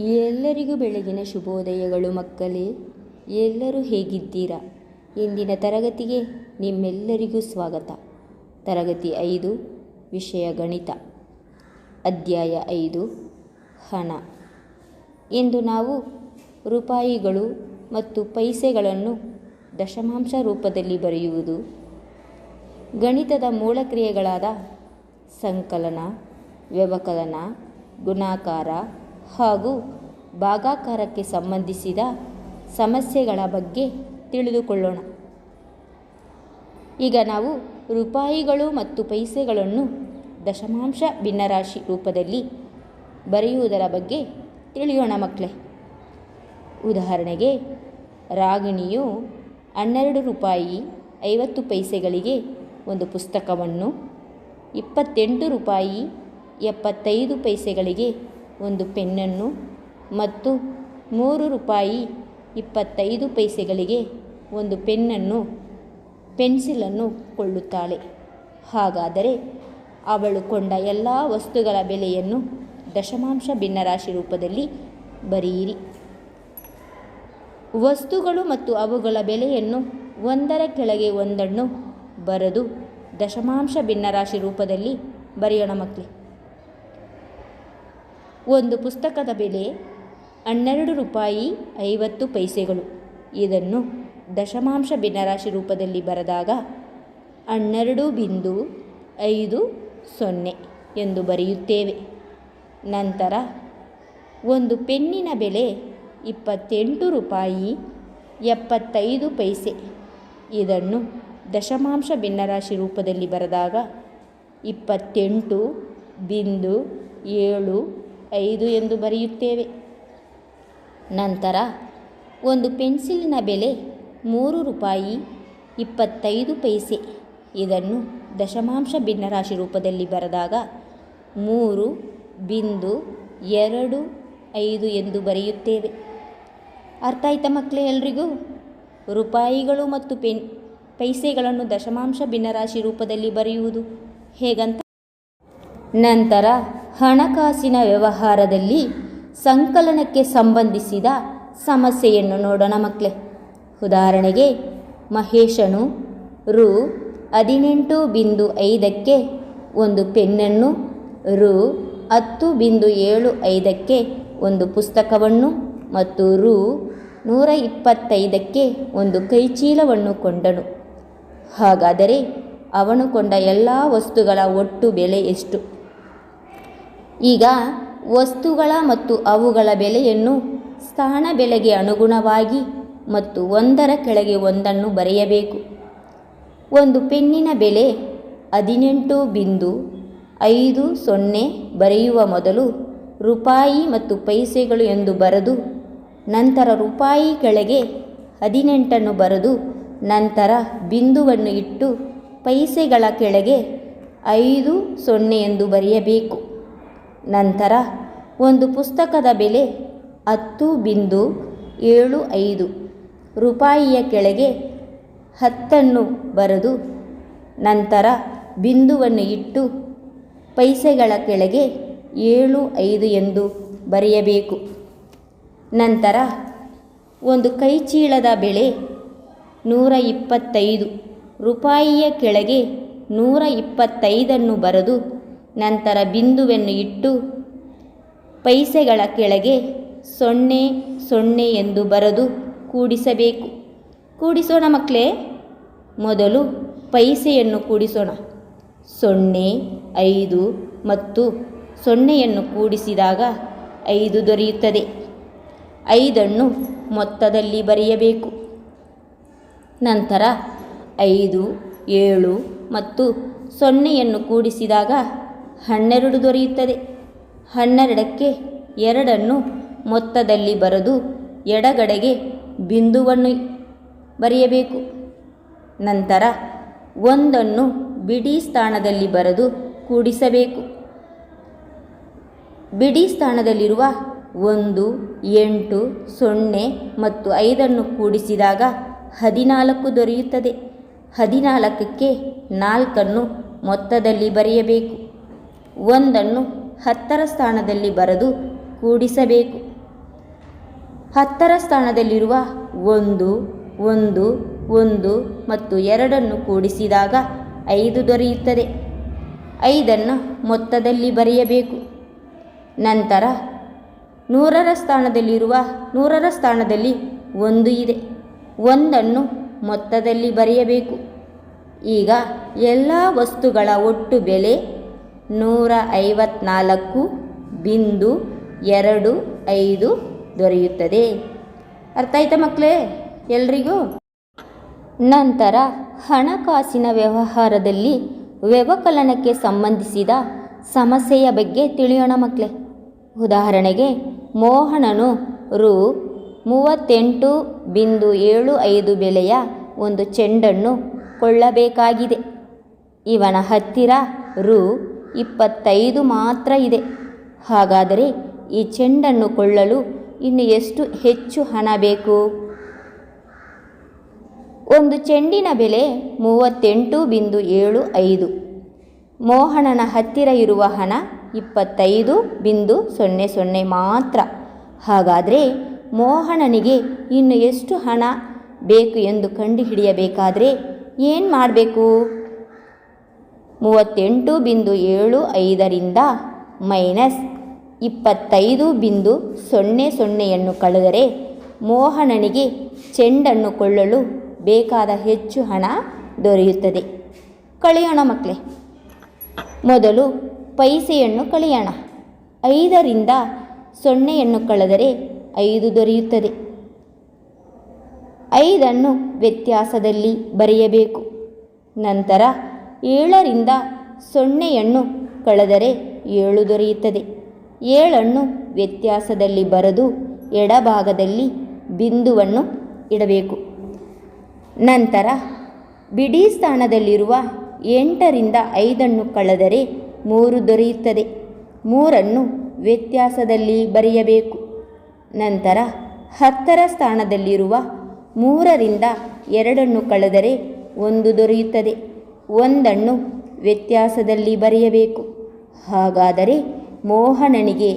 ಎಲ್ಲರಿಗೂ ಬೆಳಗಿನ ಶುಭೋದಯಗಳು ಮಕ್ಕಳೇ. ಎಲ್ಲರೂ ಹೇಗಿದ್ದೀರಾ? ಇಂದಿನ ತರಗತಿಗೆ ನಿಮ್ಮೆಲ್ಲರಿಗೂ ಸ್ವಾಗತ. ತರಗತಿ 5, ವಿಷಯ ಗಣಿತ, ಅಧ್ಯಾಯ 5, ಹಣ. ಇಂದು ನಾವು ರೂಪಾಯಿಗಳು ಮತ್ತು ಪೈಸೆಗಳನ್ನು ದಶಮಾಂಶ ರೂಪದಲ್ಲಿ ಬರೆಯುವುದು, ಗಣಿತದ ಮೂಲ ಕ್ರಿಯೆಗಳಾದ ಸಂಕಲನ, ವ್ಯವಕಲನ, ಗುಣಾಕಾರ ಹಾಗೂ ಭಾಗಾಕಾರಕ್ಕೆ ಸಂಬಂಧಿಸಿದ ಸಮಸ್ಯೆಗಳ ಬಗ್ಗೆ ತಿಳಿದುಕೊಳ್ಳೋಣ. ಈಗ ನಾವು ರೂಪಾಯಿಗಳು ಮತ್ತು ಪೈಸೆಗಳನ್ನು ದಶಮಾಂಶ ಭಿನ್ನರಾಶಿ ರೂಪದಲ್ಲಿ ಬರೆಯುವುದರ ಬಗ್ಗೆ ತಿಳಿಯೋಣ ಮಕ್ಕಳೇ. ಉದಾಹರಣೆಗೆ, ರಾಗಿಣಿಯು 12 ರೂಪಾಯಿ 50 ಪೈಸೆಗಳಿಗೆ ಒಂದು ಪುಸ್ತಕವನ್ನು, 28 ರೂಪಾಯಿ 75 ಪೈಸೆಗಳಿಗೆ ಒಂದು ಪೆನ್ನನ್ನು ಮತ್ತು 3 ರೂಪಾಯಿ 25 ಪೈಸೆಗಳಿಗೆ ಒಂದು ಪೆನ್ಸಿಲನ್ನು ಕೊಳ್ಳುತ್ತಾಳೆ. ಹಾಗಾದರೆ ಅವಳು ಕೊಂಡ ಎಲ್ಲ ವಸ್ತುಗಳ ಬೆಲೆಯನ್ನು ದಶಮಾಂಶ ಭಿನ್ನರಾಶಿ ರೂಪದಲ್ಲಿ ಬರೆಯಿರಿ. ವಸ್ತುಗಳು ಮತ್ತು ಅವುಗಳ ಬೆಲೆಯನ್ನು ಒಂದರ ಕೆಳಗೆ ಒಂದನ್ನು ಬರೆದು ದಶಮಾಂಶ ಭಿನ್ನರಾಶಿ ರೂಪದಲ್ಲಿ ಬರೆಯೋಣ ಮಕ್ಕಳೇ. ಒಂದು ಪುಸ್ತಕದ ಬೆಲೆ 12 ರೂಪಾಯಿ 50 ಪೈಸೆಗಳು. ಇದನ್ನು ದಶಮಾಂಶ ಭಿನ್ನರಾಶಿ ರೂಪದಲ್ಲಿ ಬರೆದಾಗ 12.50 ಎಂದು ಬರೆಯುತ್ತೇವೆ. ನಂತರ ಒಂದು ಪೆನ್ನಿನ ಬೆಲೆ 28 ರೂಪಾಯಿ 75 ಪೈಸೆ. ಇದನ್ನು ದಶಮಾಂಶ ಭಿನ್ನರಾಶಿ ರೂಪದಲ್ಲಿ ಬರೆದಾಗ 28.75 ಎಂದು ಬರೆಯುತ್ತೇವೆ. ನಂತರ ಒಂದು ಪೆನ್ಸಿಲಿನ ಬೆಲೆ 3 ರೂಪಾಯಿ 25 ಪೈಸೆ. ಇದನ್ನು ದಶಮಾಂಶ ಭಿನ್ನರಾಶಿ ರೂಪದಲ್ಲಿ ಬರೆದಾಗ 3.25 ಎಂದು ಬರೆಯುತ್ತೇವೆ. ಅರ್ಥ ಆಯ್ತಾ ಮಕ್ಕಳೇ ಎಲ್ರಿಗೂ? ರೂಪಾಯಿಗಳು ಮತ್ತು ಪೈಸೆಗಳನ್ನು ದಶಮಾಂಶ ಭಿನ್ನರಾಶಿ ರೂಪದಲ್ಲಿ ಬರೆಯುವುದು ಹೇಗಂತ. ನಂತರ ಹಣಕಾಸಿನ ವ್ಯವಹಾರದಲ್ಲಿ ಸಂಕಲನಕ್ಕೆ ಸಂಬಂಧಿಸಿದ ಸಮಸ್ಯೆಯನ್ನು ನೋಡೋಣ ಮಕ್ಕಳೇ. ಉದಾಹರಣೆಗೆ, ಮಹೇಶನು ರೂ 18.5ಕ್ಕೆ ಒಂದು ಪೆನ್ನನ್ನು, ರೂ 10.75ಕ್ಕೆ ಒಂದು ಪುಸ್ತಕವನ್ನು ಮತ್ತು ರೂ 125ಕ್ಕೆ ಒಂದು ಕೈಚೀಲವನ್ನು ಕೊಂಡನು. ಹಾಗಾದರೆ ಅವನು ಕೊಂಡ ಎಲ್ಲ ವಸ್ತುಗಳ ಒಟ್ಟು ಬೆಲೆ ಎಷ್ಟು? ಈಗ ವಸ್ತುಗಳ ಮತ್ತು ಅವುಗಳ ಬೆಲೆಯನ್ನು ಸ್ಥಾನ ಬೆಲೆಗೆ ಅನುಗುಣವಾಗಿ ಮತ್ತು ಒಂದರ ಕೆಳಗೆ ಒಂದನ್ನು ಬರೆಯಬೇಕು. ಒಂದು ಪೆನ್ನಿನ ಬೆಲೆ 18.50 ಬರೆಯುವ ಮೊದಲು ರೂಪಾಯಿ ಮತ್ತು ಪೈಸೆಗಳು ಎಂದು ಬರೆದು, ನಂತರ ರೂಪಾಯಿ ಕೆಳಗೆ 18 ಬರೆದು, ನಂತರ ಬಿಂದುವನ್ನು ಇಟ್ಟು ಪೈಸೆಗಳ ಕೆಳಗೆ 50 ಎಂದು ಬರೆಯಬೇಕು. ನಂತರ ಒಂದು ಪುಸ್ತಕದ ಬೆಲೆ 10.75 ರೂಪಾಯಿಯ ಕೆಳಗೆ 10 ಬರೆದು, ನಂತರ ಬಿಂದುವನ್ನು ಇಟ್ಟು ಪೈಸೆಗಳ ಕೆಳಗೆ 75 ಎಂದು ಬರೆಯಬೇಕು. ನಂತರ ಒಂದು ಕೈಚೀಲದ ಬೆಲೆ 125 ರೂಪಾಯಿಯ ಕೆಳಗೆ 125 ಬರೆದು, ನಂತರ ಬಿಂದುವನ್ನು ಇಟ್ಟು ಪೈಸೆಗಳ ಕೆಳಗೆ 00 ಎಂದು ಬರೆದು ಕೂಡಿಸಬೇಕು. ಕೂಡಿಸೋಣ ಮಕ್ಕಳೇ. ಮೊದಲು ಪೈಸೆಯನ್ನು ಕೂಡಿಸೋಣ. 0, 5 ಮತ್ತು 0 ಕೂಡಿಸಿದಾಗ 5 ದೊರೆಯುತ್ತದೆ. 5 ಮೊತ್ತದಲ್ಲಿ ಬರೆಯಬೇಕು. ನಂತರ 5, 7 ಮತ್ತು 0 ಕೂಡಿಸಿದಾಗ 12 ದೊರೆಯುತ್ತದೆ. 12ಕ್ಕೆ 2 ಮೊತ್ತದಲ್ಲಿ ಬರೆದು ಎಡಗಡೆಗೆ ಬಿಂದುವನ್ನು ಬರೆಯಬೇಕು. ನಂತರ 1 ಬಿಡಿ ಸ್ಥಾನದಲ್ಲಿ ಬರೆದು ಕೂಡಿಸಬೇಕು. ಬಿಡಿ ಸ್ಥಾನದಲ್ಲಿರುವ 1, 8, 0 ಮತ್ತು 5 ಕೂಡಿಸಿದಾಗ 14 ದೊರೆಯುತ್ತದೆ. 14ಕ್ಕೆ 4 ಮೊತ್ತದಲ್ಲಿ ಬರೆಯಬೇಕು. 1 10ರ ಸ್ಥಾನದಲ್ಲಿ ಬರೆದು ಕೂಡಿಸಬೇಕು. 10ರ ಸ್ಥಾನದಲ್ಲಿರುವ 1, 1, 1 ಮತ್ತು 2 ಕೂಡಿಸಿದಾಗ 5 ದೊರೆಯುತ್ತದೆ. 5 ಮೊತ್ತದಲ್ಲಿ ಬರೆಯಬೇಕು. ನಂತರ 100ರ ಸ್ಥಾನದಲ್ಲಿ 1 ಇದೆ. 1 ಮೊತ್ತದಲ್ಲಿ ಬರೆಯಬೇಕು. ಈಗ ಎಲ್ಲ ವಸ್ತುಗಳ ಒಟ್ಟು ಬೆಲೆ 154.25 ದೊರೆಯುತ್ತದೆ. ಅರ್ಥ ಆಯ್ತಾ ಮಕ್ಕಳೇ ಎಲ್ರಿಗೂ? ನಂತರ ಹಣಕಾಸಿನ ವ್ಯವಹಾರದಲ್ಲಿ ವ್ಯವಕಲನಕ್ಕೆ ಸಂಬಂಧಿಸಿದ ಸಮಸ್ಯೆಯ ಬಗ್ಗೆ ತಿಳಿಯೋಣ ಮಕ್ಕಳೇ. ಉದಾಹರಣೆಗೆ, ಮೋಹನನು ರು 38.75 ಬೆಲೆಯ ಒಂದು ಚೆಂಡನ್ನು ಕೊಳ್ಳಬೇಕಾಗಿದೆ. ಇವನ ಹತ್ತಿರ ರು 25 ಮಾತ್ರ ಇದೆ. ಹಾಗಾದರೆ ಈ ಚೆಂಡನ್ನು ಕೊಳ್ಳಲು ಇನ್ನು ಎಷ್ಟು ಹೆಚ್ಚು ಹಣ ಬೇಕು? ಒಂದು ಚೆಂಡಿನ ಬೆಲೆ 38.75. ಮೋಹನನ ಹತ್ತಿರ ಇರುವ ಹಣ 25.00 ಮಾತ್ರ. ಹಾಗಾದರೆ ಮೋಹನನಿಗೆ ಇನ್ನು ಎಷ್ಟು ಹಣ ಬೇಕು ಎಂದು ಕಂಡುಹಿಡಿಯಬೇಕಾದರೆ ಏನು ಮಾಡಬೇಕು? 38.75ರಿಂದ ಮೈನಸ್ 25.00 ಕಳೆದರೆ ಮೋಹನನಿಗೆ ಚೆಂಡನ್ನು ಕೊಳ್ಳಲು ಬೇಕಾದ ಹೆಚ್ಚು ಹಣ ದೊರೆಯುತ್ತದೆ. ಕಳೆಯೋಣ ಮಕ್ಕಳೇ. ಮೊದಲು ಪೈಸೆಯನ್ನು ಕಳೆಯೋಣ. 5ರಿಂದ 0 ಕಳೆದರೆ 5 ದೊರೆಯುತ್ತದೆ. 5 ವ್ಯತ್ಯಾಸದಲ್ಲಿ ಬರೆಯಬೇಕು. ನಂತರ 7ರಿಂದ 0 ಕಳೆದರೆ 7 ದೊರೆಯುತ್ತದೆ. 7 ವ್ಯತ್ಯಾಸದಲ್ಲಿ ಬರೆದು ಎಡಭಾಗದಲ್ಲಿ ಬಿಂದುವನ್ನು ಇಡಬೇಕು. ನಂತರ ಬಿಡಿ ಸ್ಥಾನದಲ್ಲಿರುವ 8ರಿಂದ 5 ಕಳೆದರೆ 3 ದೊರೆಯುತ್ತದೆ. 3 ವ್ಯತ್ಯಾಸದಲ್ಲಿ ಬರೆಯಬೇಕು. ನಂತರ 10ರ ಸ್ಥಾನದಲ್ಲಿರುವ 3ರಿಂದ 2 ಕಳೆದರೆ 1 ದೊರೆಯುತ್ತದೆ. 1 ವ್ಯತ್ಯಾಸದಲ್ಲಿ ಬರೆಯಬೇಕು. ಹಾಗಾದರೆ ಮೋಹನನಿಗೆ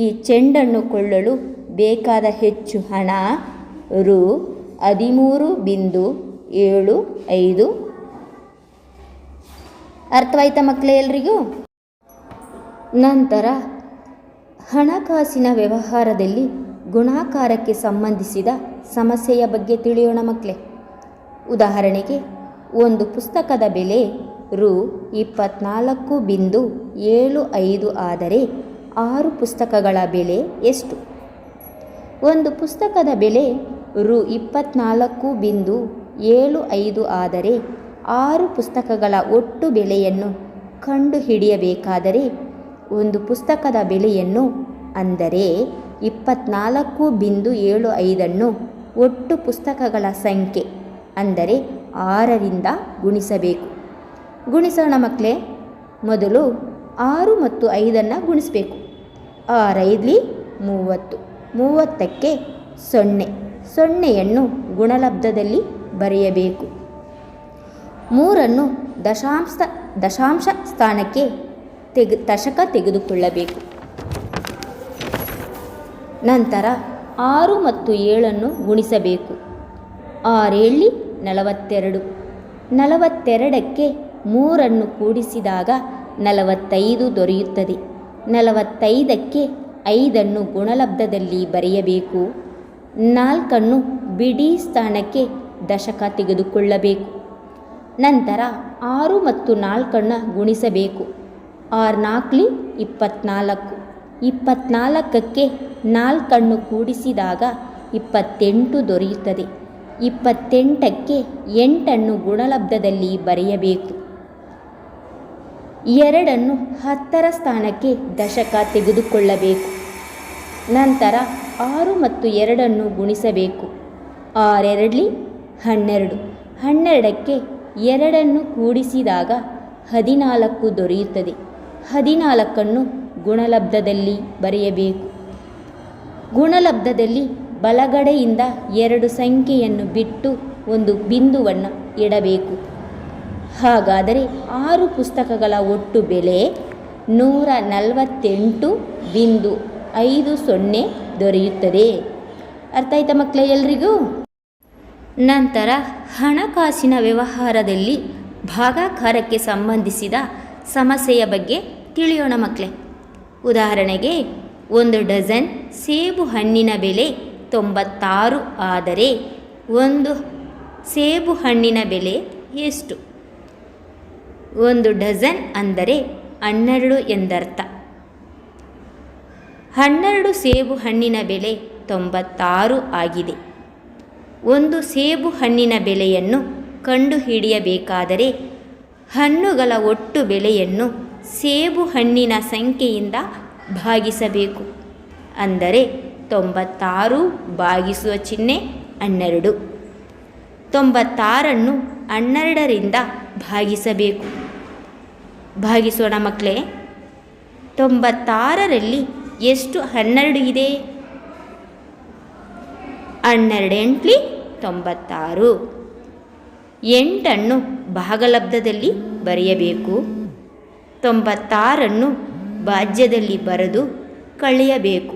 ಈ ಚೆಂಡನ್ನು ಕೊಳ್ಳಲು ಬೇಕಾದ ಹೆಚ್ಚು ಹಣ ರು 13.75. ಅರ್ಥವಾಯ್ತಾ ಮಕ್ಕಳೇ ಎಲ್ರಿಗೂ? ನಂತರ ಹಣಕಾಸಿನ ವ್ಯವಹಾರದಲ್ಲಿ ಗುಣಾಕಾರಕ್ಕೆ ಸಂಬಂಧಿಸಿದ ಸಮಸ್ಯೆಯ ಬಗ್ಗೆ ತಿಳಿಯೋಣ ಮಕ್ಕಳೇ. ಉದಾಹರಣೆಗೆ, ಒಂದು ಪುಸ್ತಕದ ಬೆಲೆ ರು 24.75 ಆದರೆ 6 ಪುಸ್ತಕಗಳ ಬೆಲೆ ಎಷ್ಟು? ಒಂದು ಪುಸ್ತಕದ ಬೆಲೆ ರು 24.75 ಆದರೆ 6 ಪುಸ್ತಕಗಳ ಒಟ್ಟು ಬೆಲೆಯನ್ನು ಕಂಡುಹಿಡಿಯಬೇಕಾದರೆ ಒಂದು ಪುಸ್ತಕದ ಬೆಲೆಯನ್ನು ಅಂದರೆ 24.75 ಒಟ್ಟು ಪುಸ್ತಕಗಳ ಸಂಖ್ಯೆ ಅಂದರೆ 6ರಿಂದ ಗುಣಿಸಬೇಕು. ಗುಣಿಸೋಣ ಮಕ್ಕಳೇ. ಮೊದಲು 6 ಮತ್ತು 5 ಗುಣಿಸಬೇಕು. 6 5 30ಕ್ಕೆ 0 ಗುಣಲಬ್ಧದಲ್ಲಿ ಬರೆಯಬೇಕು. 3 ದಶಾಂಶ ಸ್ಥಾನಕ್ಕೆ ದಶಕ ತೆಗೆದುಕೊಳ್ಳಬೇಕು. ನಂತರ 6 ಮತ್ತು 7 ಗುಣಿಸಬೇಕು. 6 7 42. 42ಕ್ಕೆ 3 ಕೂಡಿಸಿದಾಗ 45 ದೊರೆಯುತ್ತದೆ. 45ಕ್ಕೆ 5 ಗುಣಲಬ್ಧದಲ್ಲಿ ಬರೆಯಬೇಕು. 4 ಬಿಡಿ ಸ್ಥಾನಕ್ಕೆ ದಶಕ ತೆಗೆದುಕೊಳ್ಳಬೇಕು. ನಂತರ 6 ಮತ್ತು 4 ಗುಣಿಸಬೇಕು. 6 4 24. 24ಕ್ಕೆ 4 ಕೂಡಿಸಿದಾಗ 28 ದೊರೆಯುತ್ತದೆ. 28ಕ್ಕೆ 8 ಗುಣಲಬ್ಧದಲ್ಲಿ ಬರೆಯಬೇಕು. 2 10ರ ಸ್ಥಾನಕ್ಕೆ ದಶಕ ತೆಗೆದುಕೊಳ್ಳಬೇಕು. ನಂತರ 6 ಮತ್ತು 2 ಗುಣಿಸಬೇಕು. 6 2 12. 12ಕ್ಕೆ 2 ಕೂಡಿಸಿದಾಗ 14 ದೊರೆಯುತ್ತದೆ. 14 ಗುಣಲಬ್ಧದಲ್ಲಿ ಬರೆಯಬೇಕು. ಗುಣಲಬ್ಧದಲ್ಲಿ ಬಲಗಡೆಯಿಂದ 2 ಸಂಖ್ಯೆಯನ್ನು ಬಿಟ್ಟು ಒಂದು ಬಿಂದುವನ್ನು ಇಡಬೇಕು. ಹಾಗಾದರೆ 6 ಪುಸ್ತಕಗಳ ಒಟ್ಟು ಬೆಲೆ 148.50 ದೊರೆಯುತ್ತದೆ. ಅರ್ಥ ಆಯ್ತಾ ಮಕ್ಕಳೇ ಎಲ್ರಿಗೂ? ನಂತರ ಹಣಕಾಸಿನ ವ್ಯವಹಾರದಲ್ಲಿ ಭಾಗಾಕಾರಕ್ಕೆ ಸಂಬಂಧಿಸಿದ ಸಮಸ್ಯೆಯ ಬಗ್ಗೆ ತಿಳಿಯೋಣ ಮಕ್ಕಳೇ. ಉದಾಹರಣೆಗೆ, 1 ಡಜನ್ ಸೇಬು ಹಣ್ಣಿನ ಬೆಲೆ 96 ಆದರೆ 1 ಸೇಬು ಹಣ್ಣಿನ ಬೆಲೆ ಎಷ್ಟು? 1 ಡಜನ್ ಅಂದರೆ 12 ಎಂದರ್ಥ. 12 ಸೇಬು ಹಣ್ಣಿನ ಬೆಲೆ 96 ಆಗಿದೆ. 1 ಸೇಬು ಹಣ್ಣಿನ ಬೆಲೆಯನ್ನು ಕಂಡುಹಿಡಿಯಬೇಕಾದರೆ ಹಣ್ಣುಗಳ ಒಟ್ಟು ಬೆಲೆಯನ್ನು ಸೇಬು ಹಣ್ಣಿನ ಸಂಖ್ಯೆಯಿಂದ ಭಾಗಿಸಬೇಕು. ಅಂದರೆ 96 ಭಾಗಿಸುವ ಚಿಹ್ನೆ 12. 96 12ರಿಂದ ಭಾಗಿಸಬೇಕು. ಭಾಗಿಸೋಣ ಮಕ್ಕಳೇ. 96ರಲ್ಲಿ ಎಷ್ಟು 12 ಇದೆ? 12 × 96. 8 ಭಾಗಲಬ್ಧದಲ್ಲಿ ಬರೆಯಬೇಕು. 96 ಭಾಜ್ಯದಲ್ಲಿ ಬರೆದು ಕಳೆಯಬೇಕು.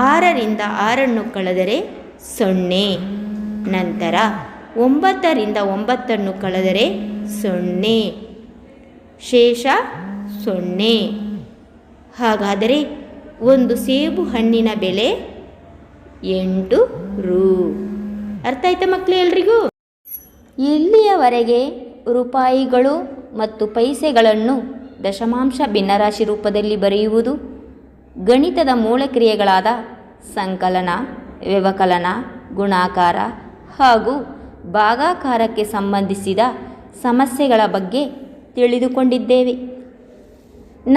6ರಿಂದ 6 ಕಳೆದರೆ 0. ನಂತರ 9ರಿಂದ 9 ಕಳೆದರೆ 0. ಶೇಷ 0. ಹಾಗಾದರೆ 1 ಸೇಬು ಹಣ್ಣಿನ ಬೆಲೆ 8 ರೂ. ಅರ್ಥ ಆಯ್ತಾ ಮಕ್ಕಳೇ ಎಲ್ರಿಗೂ? ಇಲ್ಲಿಯವರೆಗೆ ರೂಪಾಯಿಗಳು ಮತ್ತು ಪೈಸೆಗಳನ್ನು ದಶಮಾಂಶ ಭಿನ್ನರಾಶಿ ರೂಪದಲ್ಲಿ ಬರೆಯುವುದು, ಗಣಿತದ ಮೂಲಕ್ರಿಯೆಗಳಾದ ಸಂಕಲನ, ವ್ಯವಕಲನ, ಗುಣಾಕಾರ ಹಾಗೂ ಭಾಗಾಕಾರಕ್ಕೆ ಸಂಬಂಧಿಸಿದ ಸಮಸ್ಯೆಗಳ ಬಗ್ಗೆ ತಿಳಿದುಕೊಂಡಿದ್ದೇವೆ.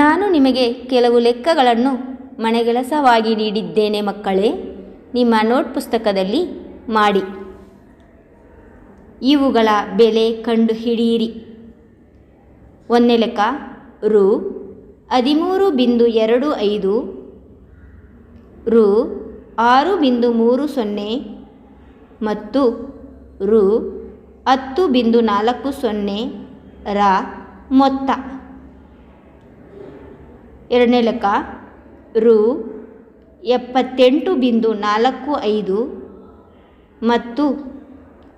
ನಾನು ನಿಮಗೆ ಕೆಲವು ಲೆಕ್ಕಗಳನ್ನು ಮನೆಗೆಲಸವಾಗಿ ನೀಡಿದ್ದೇನೆ ಮಕ್ಕಳೇ. ನಿಮ್ಮ ನೋಟ್ ಪುಸ್ತಕದಲ್ಲಿ ಮಾಡಿ. ಇವುಗಳ ಬೆಲೆ ಕಂಡುಹಿಡಿಯಿರಿ. 1ನೇ ಲೆಕ್ಕ ರೂ 13.25, ರೂ 6.30 ಮತ್ತು ರೂ 10.40 ರ ಮೊತ್ತ. 2ನೇ ಲೆಕ್ಕ ರೂ 78.45 ಮತ್ತು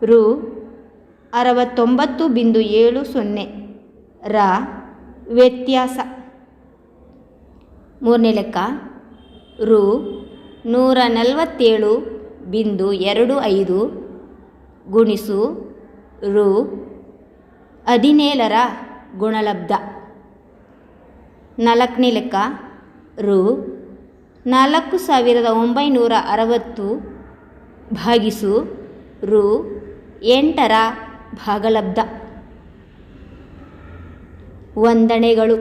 ರೂ 69.70 ರ ವ್ಯತ್ಯಾಸ. 3ನೇ ಲೆಕ್ಕ ರೂ 147.25 ಗುಣಿಸು ರೂ 17 ರ ಗುಣಲಬ್ಧ. 4ನೇ ಲೆಕ್ಕ ರೂ 4960 ಭಾಗಿಸು ರೂ 8 ರ ಭಾಗಲಬ್ಧ. ವಂದನೆಗಳು.